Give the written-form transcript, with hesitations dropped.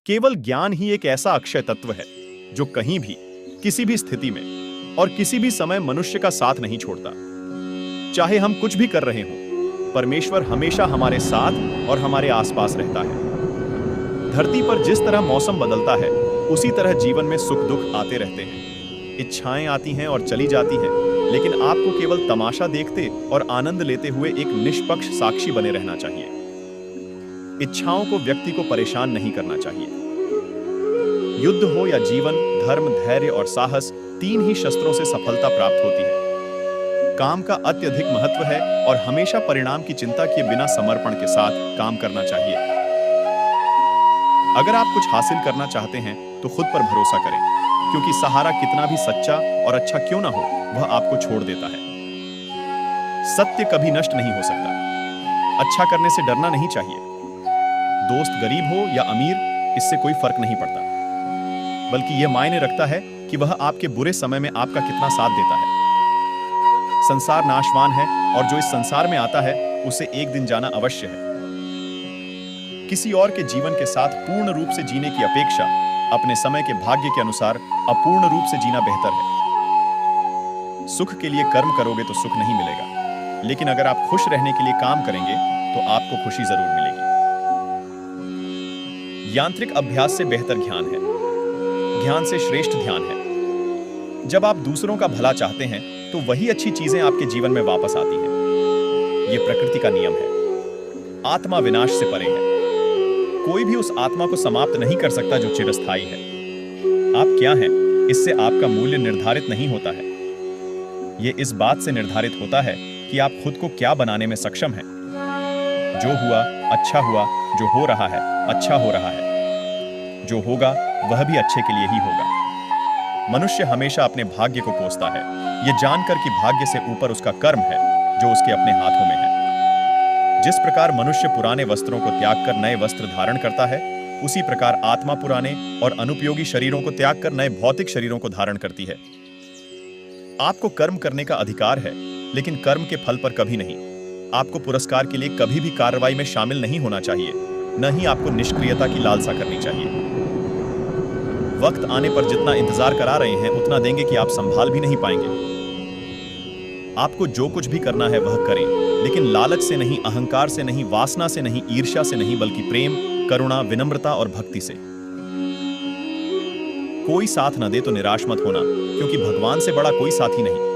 केवल ज्ञान ही एक ऐसा अक्षय तत्व है जो कहीं भी, किसी भी स्थिति में और किसी भी समय मनुष्य का साथ नहीं छोड़ता। चाहे हम कुछ भी कर रहे हों, परमेश्वर हमेशा हमारे साथ और हमारे आसपास रहता है। धरती पर जिस तरह मौसम बदलता है, उसी तरह जीवन में सुख दुख आते रहते हैं। इच्छाएं आती हैं और चली जाती हैं, लेकिन आपको केवल तमाशा देखते और आनंद लेते हुए एक निष्पक्ष साक्षी बने रहना चाहिए। इच्छाओं को व्यक्ति को परेशान नहीं करना चाहिए। युद्ध हो या जीवन, धर्म, धैर्य और साहस, तीन ही शस्त्रों से सफलता प्राप्त होती है। काम का अत्यधिक महत्व है और हमेशा परिणाम की चिंता किए बिना समर्पण के साथ काम करना चाहिए। अगर आप कुछ हासिल करना चाहते हैं तो खुद पर भरोसा करें, क्योंकि सहारा कितना भी सच्चा और अच्छा क्यों ना हो, वह आपको छोड़ देता है। सत्य कभी नष्ट नहीं हो सकता। अच्छा करने से डरना नहीं चाहिए। दोस्त गरीब हो या अमीर, इससे कोई फर्क नहीं पड़ता, बल्कि यह मायने रखता है कि वह आपके बुरे समय में आपका कितना साथ देता है। संसार नाशवान है और जो इस संसार में आता है उसे एक दिन जाना अवश्य है। किसी और के जीवन के साथ पूर्ण रूप से जीने की अपेक्षा अपने समय के भाग्य के अनुसार अपूर्ण रूप से जीना बेहतर है। सुख के लिए कर्म करोगे तो सुख नहीं मिलेगा, लेकिन अगर आप खुश रहने के लिए काम करेंगे तो आपको खुशी जरूर मिलेगी। यांत्रिक अभ्यास से बेहतर ज्ञान है, ज्ञान से श्रेष्ठ ध्यान है। जब आप दूसरों का भला चाहते हैं तो वही अच्छी चीजें आपके जीवन में वापस आती हैं। यह प्रकृति का नियम है। आत्मा विनाश से परे है। कोई भी उस आत्मा को समाप्त नहीं कर सकता जो चिरस्थायी है। आप क्या हैं, इससे आपका मूल्य निर्धारित नहीं होता है। यह इस बात से निर्धारित होता है कि आप खुद को क्या बनाने में सक्षम हैं। जो हुआ अच्छा हुआ, जो हो रहा है अच्छा हो रहा है, जो होगा वह भी अच्छे के लिए ही होगा। मनुष्य हमेशा अपने भाग्य को कोसता है, यह जानकर कि भाग्य से ऊपर उसका कर्म है जो उसके अपने हाथों में है। जिस प्रकार मनुष्य पुराने वस्त्रों को त्याग कर नए वस्त्र धारण करता है, उसी प्रकार आत्मा पुराने और अनुपयोगी शरीरों को त्याग कर नए भौतिक शरीरों को धारण करती है। आपको कर्म करने का अधिकार है, लेकिन कर्म के फल पर कभी नहीं। आपको पुरस्कार के लिए कभी भी कार्रवाई में शामिल नहीं होना चाहिए, न ही आपको निष्क्रियता की लालसा करनी चाहिए। वक्त आने पर जितना इंतजार करा रहे हैं उतना देंगे कि आप संभाल भी नहीं पाएंगे। आपको जो कुछ भी करना है वह करें, लेकिन लालच से नहीं, अहंकार से नहीं, वासना से नहीं, ईर्ष्या से नहीं, बल्कि प्रेम, करुणा, विनम्रता और भक्ति से। कोई साथ न दे तो निराश मत होना, क्योंकि भगवान से बड़ा कोई साथी नहीं।